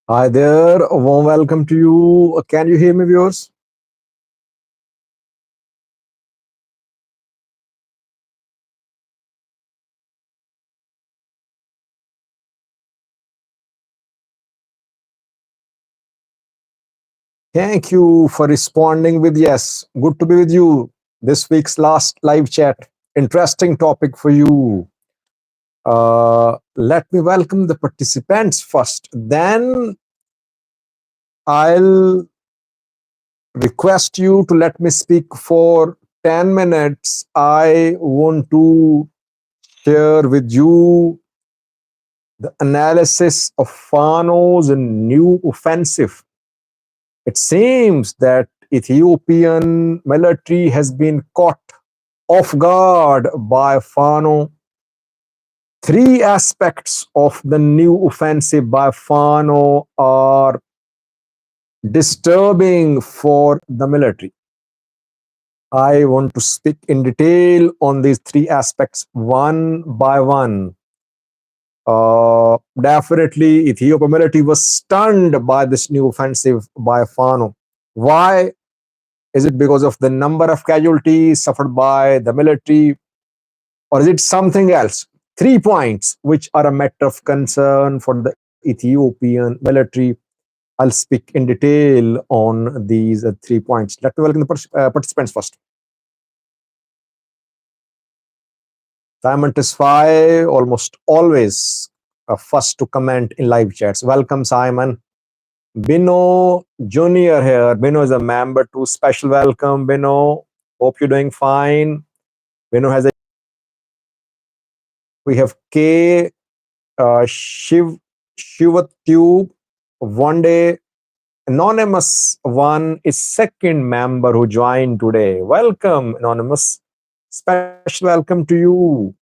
Hi there, a warm welcome to you. Can you hear me, viewers? Thank you for responding with yes. Good to be with you. This week's last live chat. Interesting topic for you. Let me welcome the participants first. Then I'll request you to let me speak for 10 minutes. I want to share with you the analysis of Fano's new offensive. It seems that Ethiopian military has been caught off guard by Fano. Three aspects of the new offensive by Fano are disturbing for the military. I want to speak in detail on these three aspects one by one. Definitely, Ethiopian military was stunned by this new offensive by Fano. Why? Is it because of the number of casualties suffered by the military, or is it something else? 3 points which are a matter of concern for the Ethiopian military. I'll speak in detail on these 3 points. Let me welcome the participants first. Simon Tesfaye, almost always first to comment in live chats. Welcome, Simon. Bino Junior here. Bino is a member too. Special welcome, Bino. Hope you're doing fine. Bino has a. We have K Shivatube. One day, Anonymous one is second member who joined today. Welcome, Anonymous. Special welcome to you.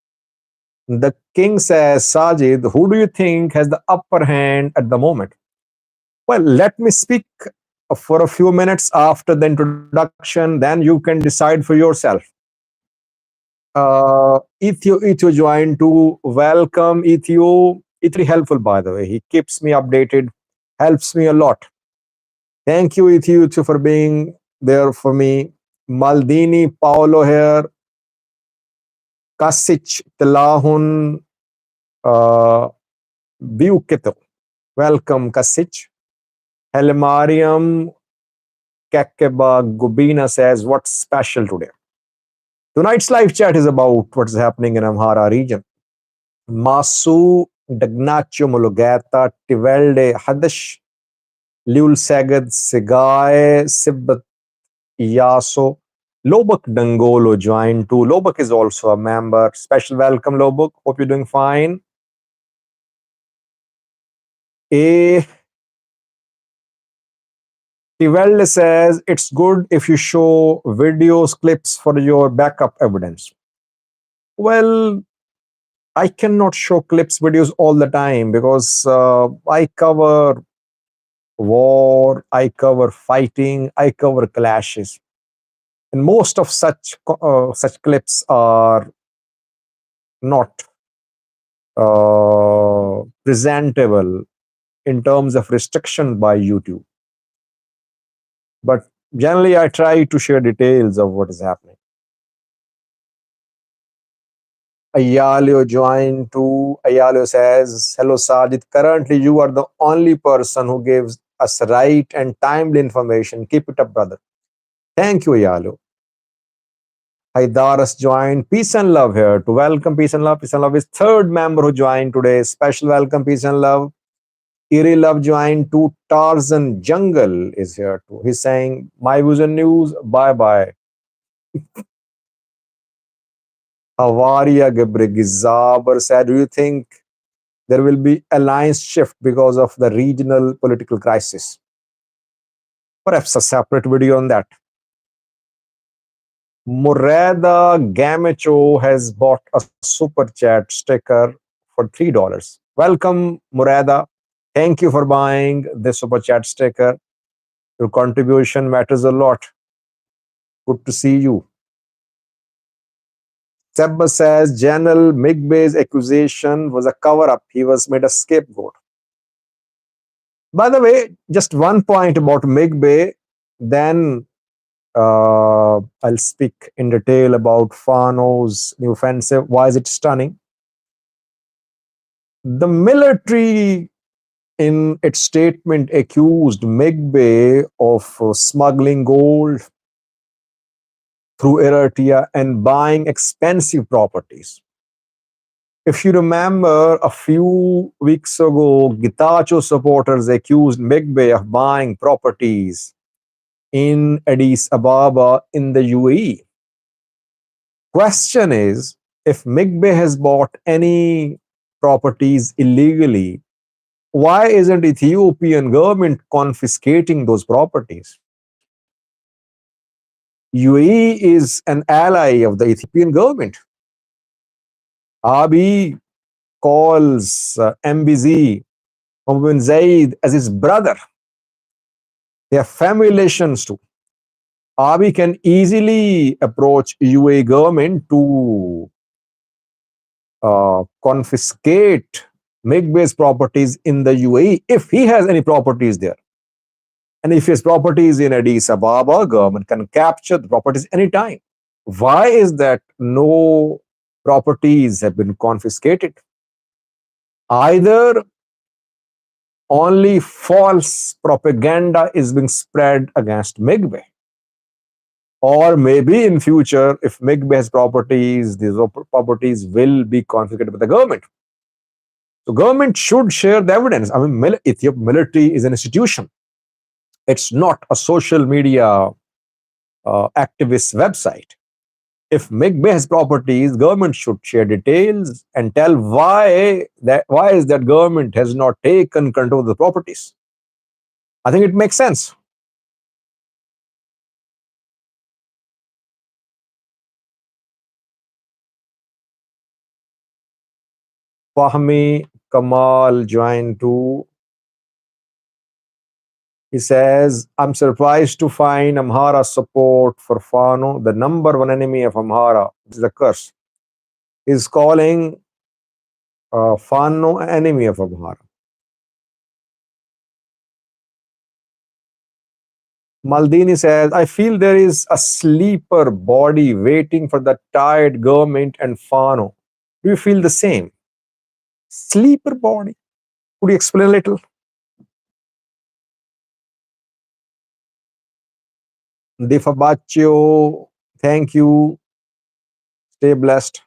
The king says, Sajid, who do you think has the upper hand at the moment? Well, let me speak for a few minutes after the introduction, then you can decide for yourself. Ethio joined to welcome Ethio. It's very helpful, by the way. He keeps me updated, helps me a lot. Thank you, Ethio, for being there for me. Maldini Paolo here. Kasic Telahun Biuketo. Welcome, Kasic. Helimarium Kakeba Gubina says, what's special today? Tonight's live chat is about what's happening in Amhara region. Masu Dagnaccio Mulugeta Tivelde Hadash Liul Sagad Sigae Sibbat Yaso Lobak Dangolo joined too. Lobak is also a member. Special welcome, Lobak. Hope you're doing fine. A Tivelde says it's good if you show videos, clips for your backup evidence. Well, I cannot show clips, videos all the time because I cover war, I cover fighting, I cover clashes, and most of such clips are not presentable in terms of restriction by YouTube. But generally, I try to share details of what is happening. Ayalio joined too. Ayalio says, hello, Sajid. Currently, you are the only person who gives us right and timely information. Keep it up, brother. Thank you, Ayalio. Haidaras joined. Peace and love here to welcome Peace and Love. Peace and Love is third member who joined today. Special welcome, Peace and Love. Eerie Love joined to Tarzan Jungle is here too. He's saying, my views and news, bye bye. Havaria Gebrigizabr said, do you think there will be alliance shift because of the regional political crisis? Perhaps a separate video on that. Mureda Gamacho has bought a super chat sticker for $3. Welcome, Mureda. Thank you for buying the super chat sticker. Your contribution matters a lot. Good to see you. Sebba says General Migbe's accusation was a cover up. He was made a scapegoat. By the way, just one point about Migbe, then I'll speak in detail about Fano's new offensive. Why is it stunning? The military, in its statement, accused Migbe of smuggling gold through Eritrea and buying expensive properties. If you remember, a few weeks ago, Getachew supporters accused Migbe of buying properties in Addis Ababa in the UAE. Question is, if Migbe has bought any properties illegally, why isn't Ethiopian government confiscating those properties? UAE is an ally of the Ethiopian government. Abiy calls MBZ Mohammed bin Zayed as his brother. They have family relations too. Abiy can easily approach UAE government to confiscate Migbe's properties in the UAE if he has any properties there. And if his properties in Addis Ababa, government can capture the properties anytime. Why is that no properties have been confiscated? Either only false propaganda is being spread against Migbe, or maybe in future, if Migbe has properties, these properties will be confiscated by the government. So government should share the evidence. I mean, Ethiopian military is an institution. It's not a social media activist website. If Migbe has properties, government should share details and tell why is that government has not taken control of the properties. I think it makes sense. Fahmi Kamal joined too. He says, I'm surprised to find Amhara support for Fano, the number one enemy of Amhara. This is a curse. Is calling Fano enemy of Amhara. Maldini says, I feel there is a sleeper body waiting for the tired government and Fano. Do you feel the same? Sleeper body? Could you explain a little? De Fabaccio, thank you. Stay blessed.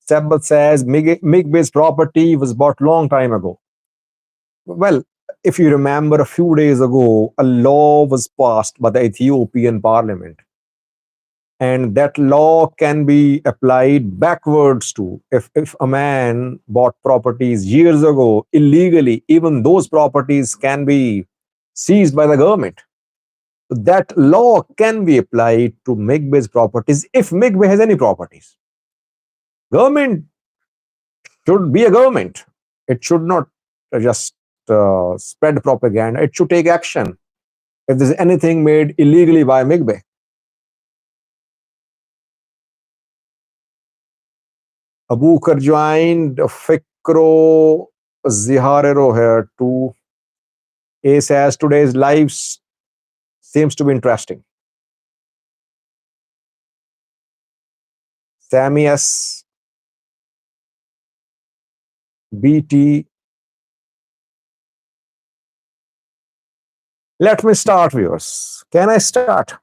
Sabbath says, Migbe's property was bought long time ago. Well, if you remember, a few days ago, a law was passed by the Ethiopian parliament. And that law can be applied backwards too. If a man bought properties years ago illegally, even those properties can be seized by the government. That law can be applied to Migbe's properties if Migbe has any properties. Government should be a government. It should not just spread propaganda. It should take action if there's anything made illegally by Migbe. Abukar joined, Fikro Ziharero here too. A says today's lives seems to be interesting. Sammy S, BT. Let me start, viewers. Can I start?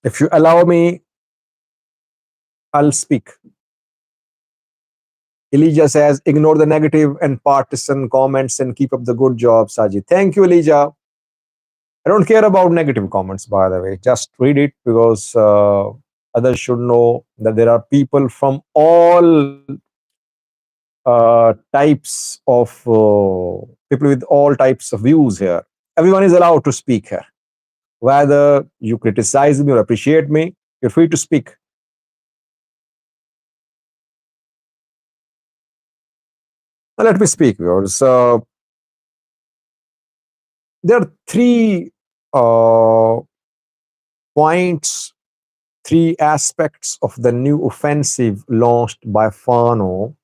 If you allow me, I'll speak. Elijah says, ignore the negative and partisan comments and keep up the good job, Sajid. Thank you, Elijah. I don't care about negative comments, by the way. Just read it because others should know that there are people from all types of people with all types of views here. Everyone is allowed to speak here. Whether you criticize me or appreciate me, you're free to speak. Now, let me speak, viewers. There are three uh, points three aspects of the new offensive launched by Fano,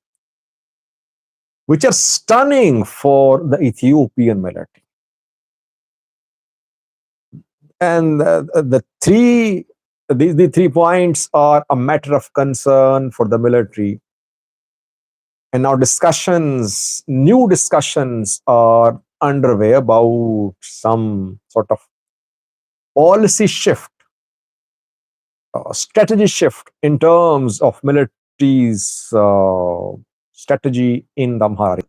which are stunning for the Ethiopian military. And the 3 points are a matter of concern for the military. And now new discussions are underway about some sort of policy shift, strategy shift in terms of military's strategy in the Amhara.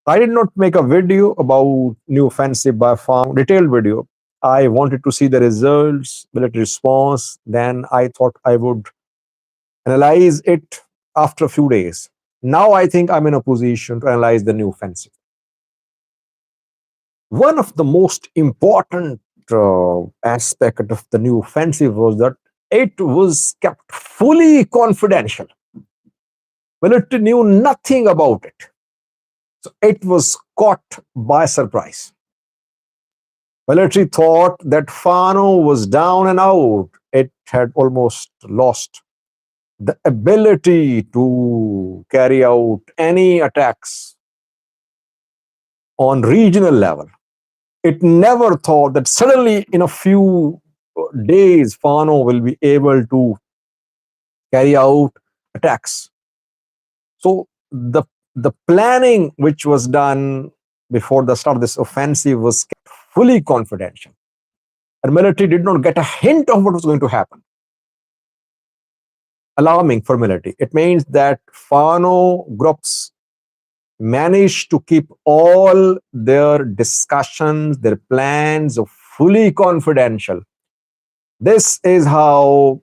I did not make a video about new offensive by Farm, detailed video. I wanted to see the results, military response. Then I thought I would analyze it after a few days. Now I think I'm in a position to analyze the new offensive. One of the most important aspect of the new offensive was that it was kept fully confidential. Military knew nothing about it. So it was caught by surprise. Military thought that Fano was down and out. It had almost lost the ability to carry out any attacks on regional level. It never thought that suddenly in a few days Fano will be able to carry out attacks. So the planning which was done before the start of this offensive was kept fully confidential. And military did not get a hint of what was going to happen. Alarming for military. It means that Fano groups managed to keep all their discussions, their plans fully confidential. This is how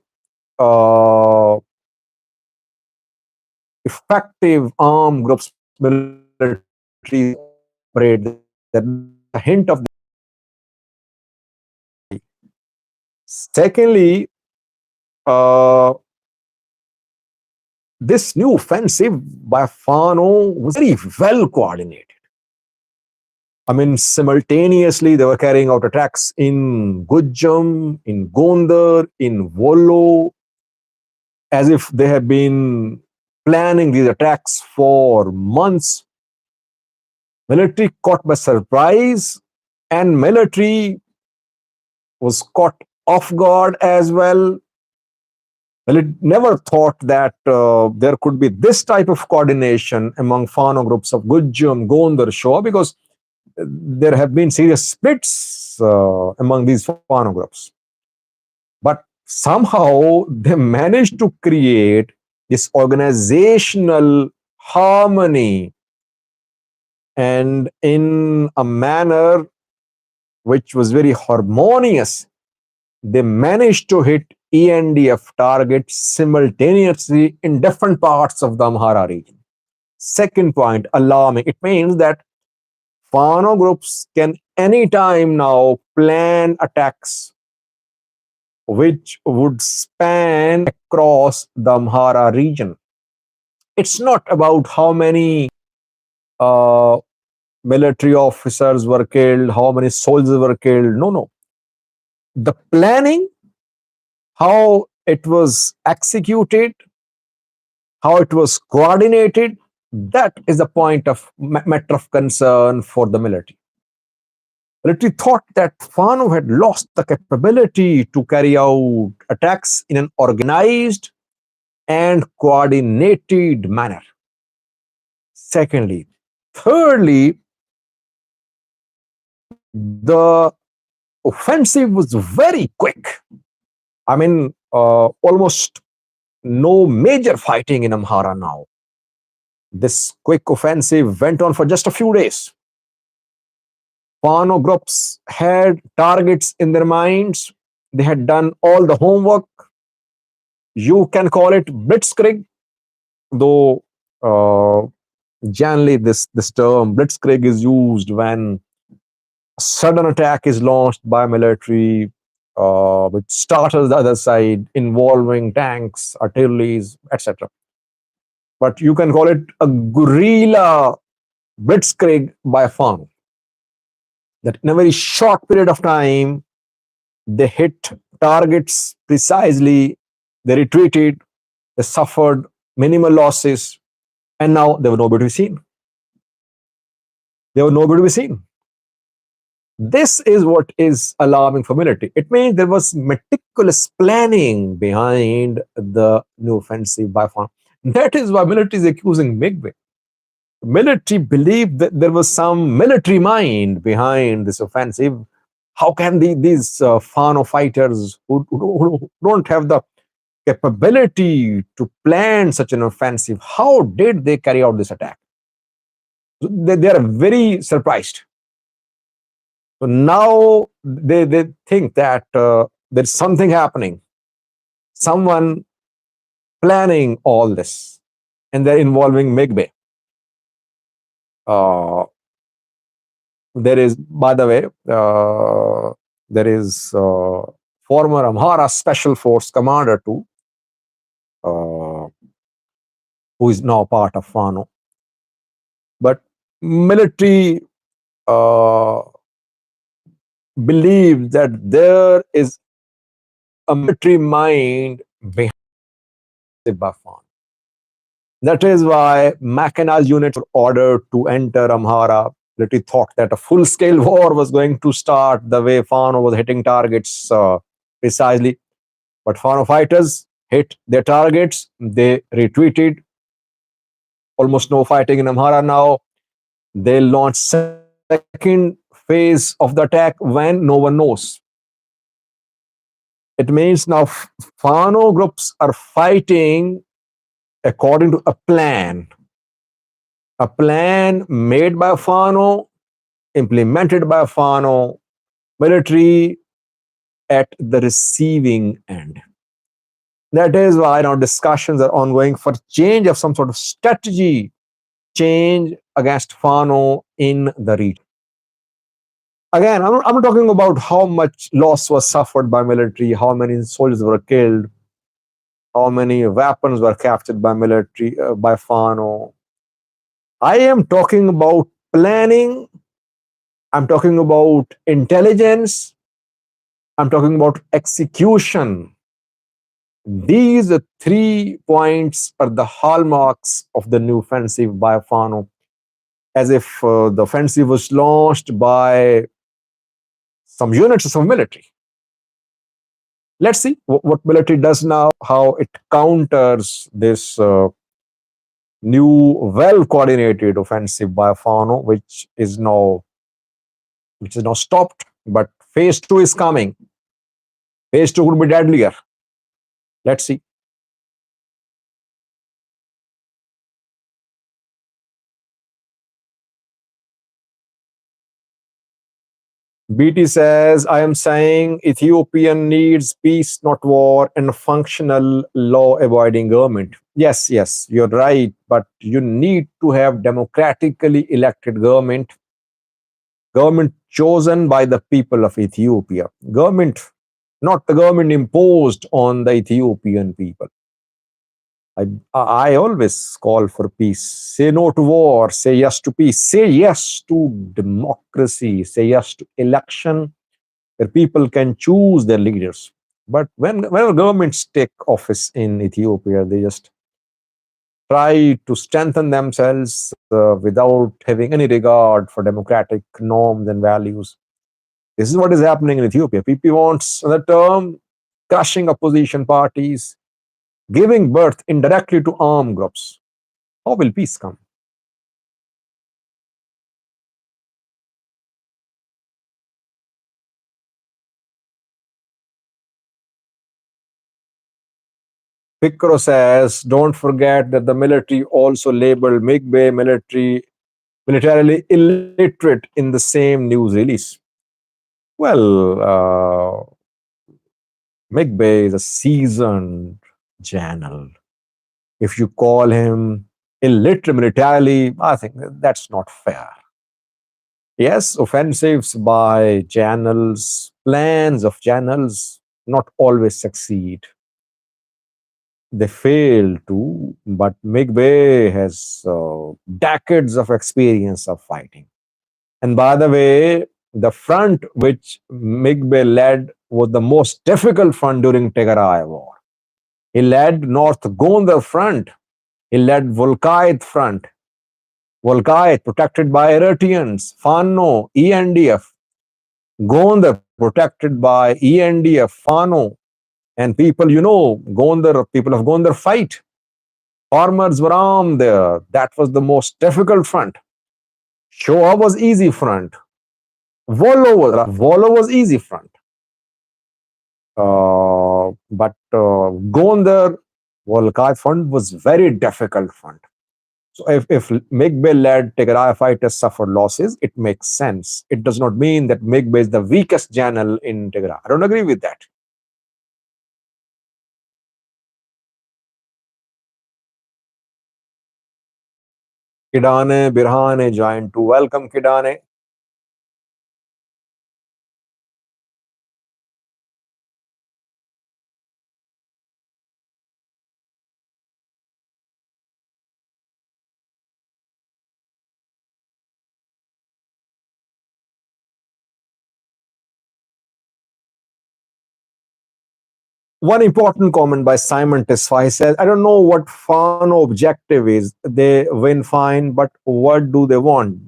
effective armed groups military operate. That a hint of. Secondly, this new offensive by Fano was very well coordinated. I mean, simultaneously, they were carrying out attacks in Gujam, in Gondar, in Wollo, as if they had been planning these attacks for months. Military caught by surprise, and military was caught off guard as well. Well, it never thought that there could be this type of coordination among Fano groups of Gujam, Gondar, Shoa, because there have been serious splits among these Fano groups. But somehow they managed to create this organizational harmony and in a manner which was very harmonious. They managed to hit ENDF targets simultaneously in different parts of the Amhara region. Second point, alarming. It means that Fano groups can anytime now plan attacks which would span across the Amhara region. It's not about how many military officers were killed, how many soldiers were killed. No, no. The planning, how it was executed, how it was coordinated, that is the point of matter of concern for the military. Military thought that Fano had lost the capability to carry out attacks in an organized and coordinated manner. Secondly, thirdly, the offensive was very quick. I mean, almost no major fighting in Amhara now. This quick offensive went on for just a few days. Fano groups had targets in their minds. They had done all the homework. You can call it blitzkrieg, though generally this term blitzkrieg is used when a sudden attack is launched by military, which startles the other side, involving tanks, artilleries, etc. But you can call it a guerrilla blitzkrieg by Fano. That in a very short period of time, they hit targets precisely. They retreated, they suffered minimal losses, and now they were nowhere to be seen. They were nowhere to be seen. This is what is alarming for military. It means there was meticulous planning behind the new offensive by Fano. That is why military is accusing Migbe. Military believed that there was some military mind behind this offensive. How can these Fano fighters who don't have the capability to plan such an offensive, how did they carry out this attack? They are very surprised. So now they think that there's something happening, someone planning all this, and they're involving Migbe. Uh, there is, by the way, there is former Amhara Special Force Commander too, uh, who is now part of Fano. But military uh, believes that there is a military mind behind Fano. That is why mechanized units were ordered to enter Amhara. Military thought that a full-scale war was going to start the way Fano was hitting targets precisely. But Fano fighters hit their targets. They retreated. Almost no fighting in Amhara now. They launched second phase of the attack when no one knows. It means now Fano groups are fighting according to a plan made by Fano, implemented by Fano, military at the receiving end. That is why now discussions are ongoing for change of some sort of strategy, change against Fano in the region. Again, I'm not talking about how much loss was suffered by military, how many soldiers were killed, how many weapons were captured by military, by Fano. I am talking about planning. I'm talking about intelligence. I'm talking about execution. These 3 points are the hallmarks of the new offensive by Fano, as if the offensive was launched by some units of some military. Let's see what military does now, how it counters this new, well-coordinated offensive by Fano, which is now stopped. But phase two is coming. Phase two would be deadlier. Let's see. BT says, I am saying Ethiopian needs peace, not war, and a functional law-abiding government. Yes, you're right, but you need to have democratically elected government chosen by the people of Ethiopia. Government, not the government imposed on the Ethiopian people. I always call for peace. Say no to war, say yes to peace, say yes to democracy, say yes to election where people can choose their leaders. But whenever governments take office in Ethiopia, they just try to strengthen themselves without having any regard for democratic norms and values. This is what is happening in Ethiopia. PP wants the term crushing opposition parties, giving birth indirectly to armed groups. How will peace come? Fikro says, don't forget that the military also labeled Migbe militarily illiterate in the same news release. Well, Migbe is a seasoned general. If you call him illiterate militarily, I think that's not fair. Yes, offensives by generals, plans of generals not always succeed. They fail to, but Migbe has decades of experience of fighting. And by the way, the front which Migbe led was the most difficult front during Tigray war. He led North Gondar front. He led Volkite front. Volkite protected by Eritreans, Fano, ENDF, Gondar protected by ENDF, Fano, and people, Gondar, people of Gondar fight. Farmers were armed there. That was the most difficult front. Shoa was easy front. Volo was easy front. But Gondar Volkai front was very difficult front. So if Migbe led Tigray fighters suffered losses, it makes sense. It does not mean that Migbe is the weakest general in Tigray. I don't agree with that. Kidane Birhane joined to welcome Kidane. One important comment by Simon Tesfaye says, I don't know what Fano objective is. They win fine, but what do they want?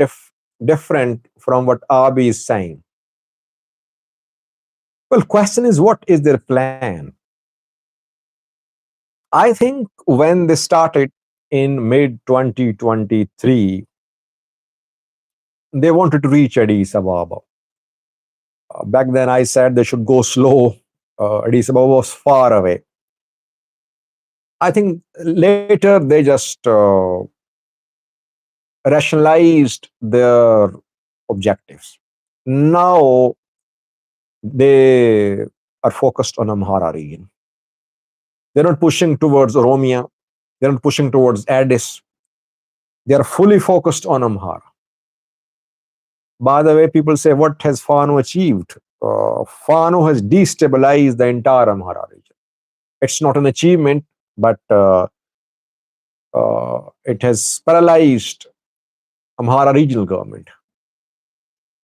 Different from what Abi is saying. Well, question is, what is their plan? I think when they started in mid 2023, they wanted to reach Addis Ababa. Back then, I said they should go slow. Addis Ababa was far away. I think later they just rationalized their objectives. Now they are focused on Amhara region. They're not pushing towards Oromia. They're not pushing towards Addis. They are fully focused on Amhara. By the way, people say, what has Fano achieved? Fano has destabilized the entire Amhara region. It's not an achievement, but it has paralyzed Amhara regional government.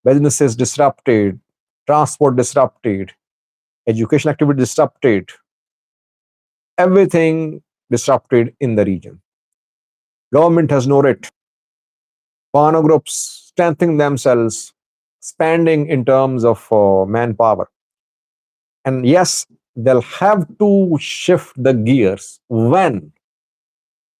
Businesses disrupted, transport disrupted, education activity disrupted, everything disrupted in the region. Government has no writ. Fano groups strengthening themselves, expanding in terms of manpower. And yes, they'll have to shift the gears. When?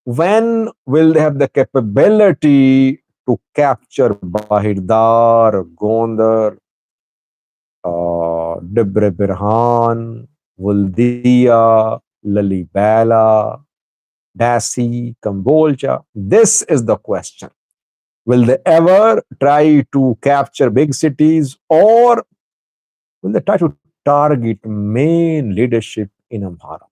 When will they have the capability to capture Bahirdar, Gondar, Debre Birhan, Wuldia, Lalibela, Dasi, Kambolcha? This is the question. Will they ever try to capture big cities, or will they try to target main leadership in Amhara?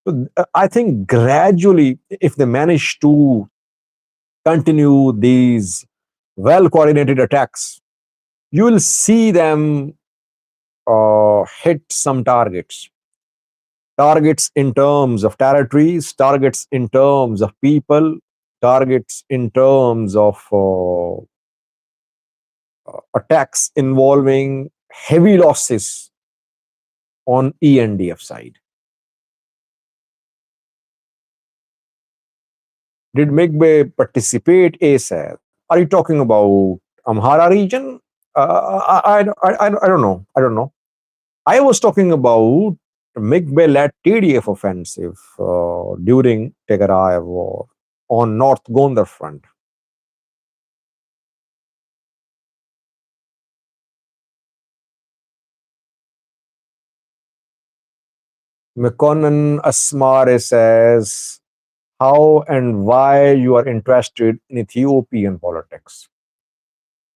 So, I think gradually, if they manage to continue these well coordinated attacks, you will see them hit some targets. Targets in terms of territories, targets in terms of people, targets in terms of attacks involving heavy losses on ENDF side. Did Migbe participate ASAP? Are you talking about Amhara region? I don't know. I don't know. I was talking about Migbe-led TDF offensive during Tigray war on North Gondar front. Mekonnen Asmare says, how and why you are interested in Ethiopian politics?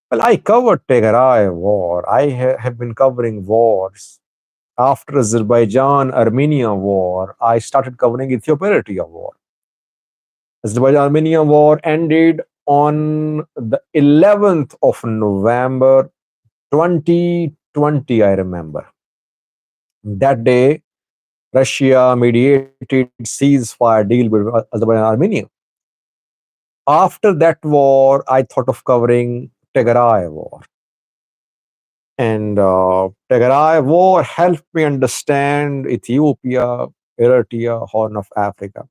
Well, I covered Tigray war. I have been covering wars. After Azerbaijan-Armenia war, I started covering Ethiopia-Eritrea war. Azerbaijan-Armenia war ended on the 11th of November 2020, I remember. That day, Russia mediated ceasefire deal with Azerbaijan and Armenia. After that war, I thought of covering Tigray war. And Tigray War helped me understand Ethiopia, Eritrea, Horn of Africa.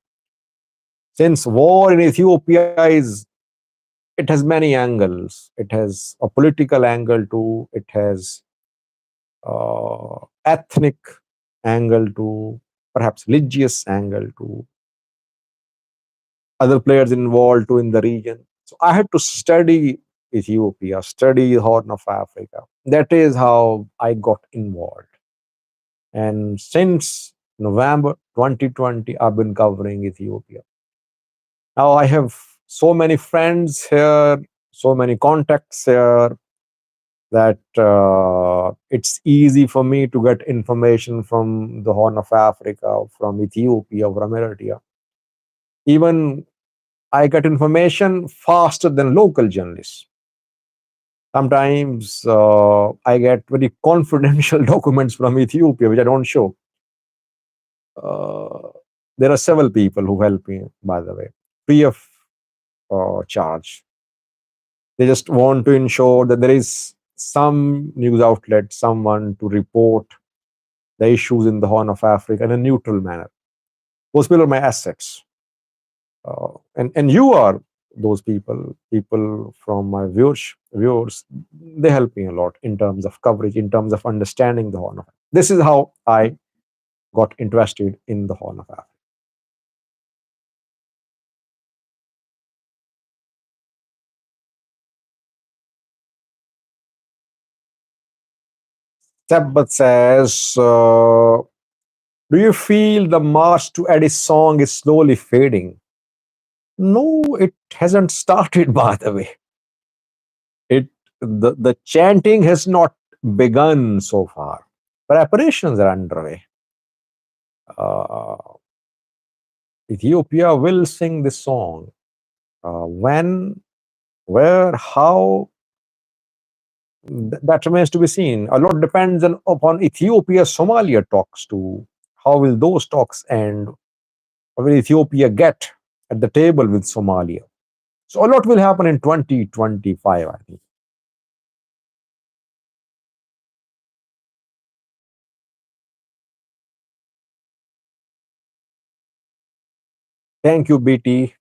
Since war in Ethiopia it has many angles. It has a political angle too. It has ethnic angle too, perhaps religious angle too, other players involved too in the region. So I had to study Ethiopia, study Horn of Africa. That is how I got involved. And since November 2020, I've been covering Ethiopia. Now I have so many friends here, so many contacts here that it's easy for me to get information from the Horn of Africa, from Ethiopia, from Eritrea. Even I get information faster than local journalists. Sometimes I get very confidential documents from Ethiopia, which I don't show. Uh, there are several people who help me, by the way, free of charge. They just want to ensure that there is some news outlet, someone to report the issues in the Horn of Africa in a neutral manner. Those people are my assets. And you are those people from my viewers, they help me a lot in terms of coverage, in terms of understanding the Horn of Africa. This is how I got interested in the Horn of Africa. Sabbath says, do you feel the march to Eddie's song is slowly fading? No, it hasn't started, by the way. It the chanting has not begun so far. Preparations are underway. Uh, Ethiopia will sing this song. When, where, how, that remains to be seen. A lot depends upon Ethiopia Somalia talks too. How will those talks end? What will Ethiopia get at the table with Somalia? So a lot will happen in 2025, I think. Thank you, BT.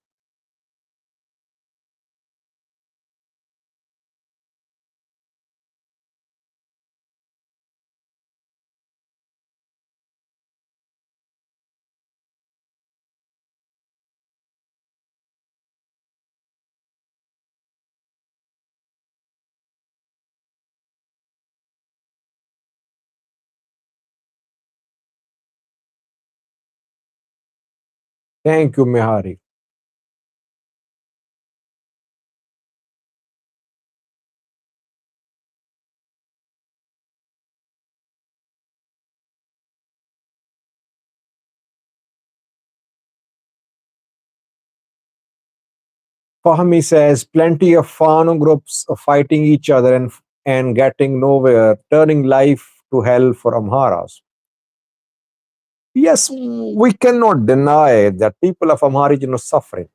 Thank you, Mehari. Fahmi says plenty of Fano groups are fighting each other and getting nowhere, turning life to hell for Amharas. Yes, we cannot deny that people of Amhara region are suffering.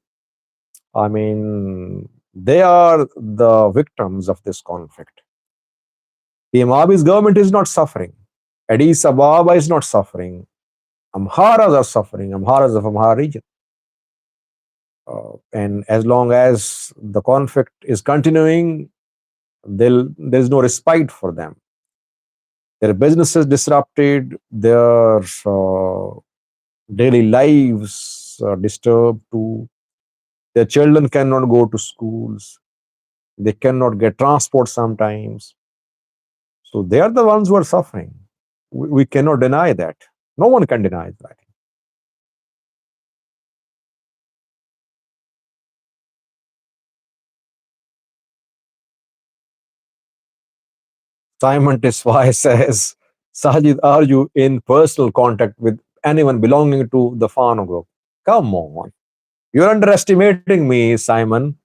I mean, they are the victims of this conflict. The Amabi's government is not suffering. Addis Ababa is not suffering. Amharas are suffering. Amharas of Amhara region. And as long as the conflict is continuing, there's no respite for them. Their businesses disrupted, their daily lives are disturbed too. Their children cannot go to schools. They cannot get transport sometimes. So they are the ones who are suffering. We cannot deny that. No one can deny that. Simon Tiswai says, Sajid, are you in personal contact with anyone belonging to the Fano group? Come on. You're underestimating me, Simon.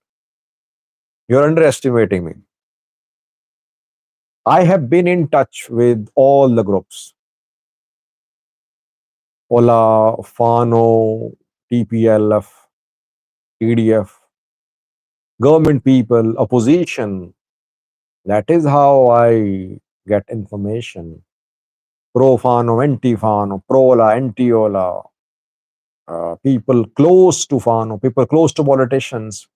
You're underestimating me. I have been in touch with all the groups: Ola, Fano, TPLF, TDF, government people, opposition. That is how I get information. Pro Fano, anti Fano, Prola, anti Ola, people close to Fano, people close to politicians,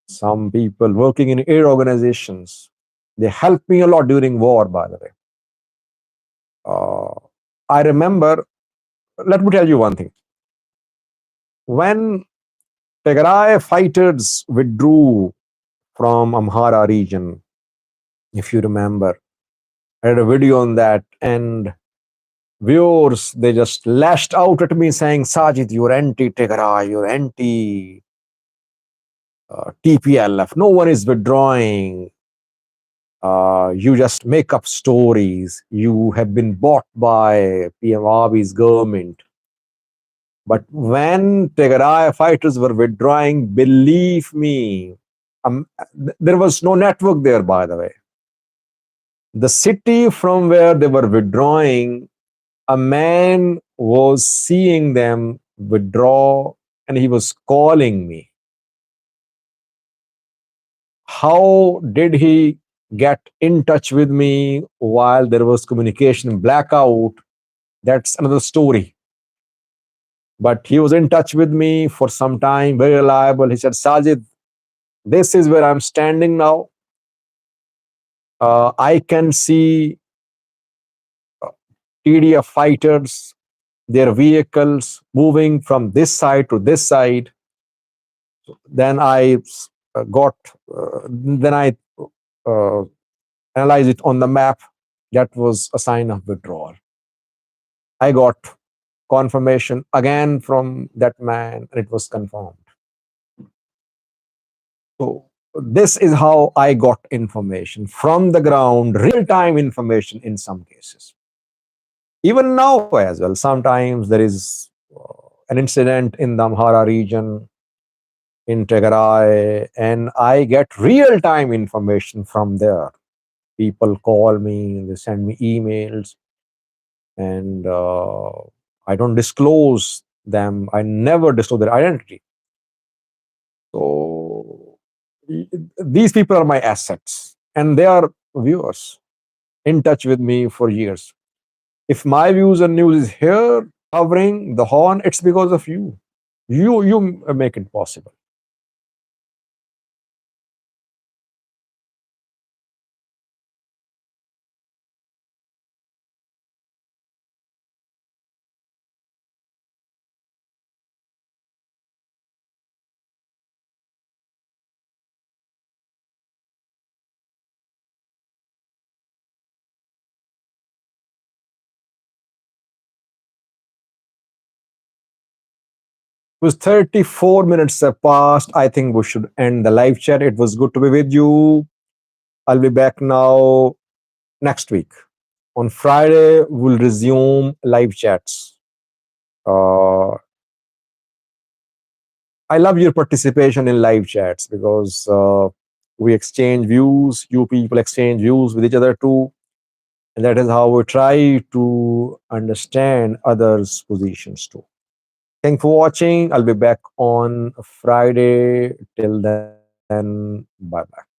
some people working in aid organizations. They helped me a lot during war, by the way. Uh, I remember, let me tell you one thing. When Tigray fighters withdrew from Amhara region, if you remember, I had a video on that, and viewers, they just lashed out at me saying, Sajid, you're anti-Tigray, you're anti TPLF, no one is withdrawing. You just make up stories. You have been bought by PM Abi's government. But when Tigray fighters were withdrawing, believe me, there was no network there, by the way. The city from where they were withdrawing, a man was seeing them withdraw and he was calling me. How did he get in touch with me while there was communication blackout? That's another story. But he was in touch with me for some time, very reliable. He said, Sajid, this is where I'm standing now. I can see TDF fighters, their vehicles moving from this side to this side. Then I then I uh, analyzed it on the map. That was a sign of withdrawal. I got confirmation again from that man, and it was confirmed. So this is how I got information from the ground, real-time information in some cases. Even now as well, sometimes there is an incident in the Amhara region, in Tigray, and I get real-time information from there. People call me, they send me emails, and I don't disclose them. I never disclose their identity. So these people are my assets, and they are viewers in touch with me for years. If my views and news is here hovering the horn, it's because of you. You make it possible. It was 34 minutes have passed. I think we should end the live chat. It was good to be with you. I'll be back now next week. On Friday, we'll resume live chats. Uh, I love your participation in live chats because we exchange views. You people exchange views with each other too. And that is how we try to understand others' positions too. Thanks for watching. I'll be back on Friday. Till then, bye bye.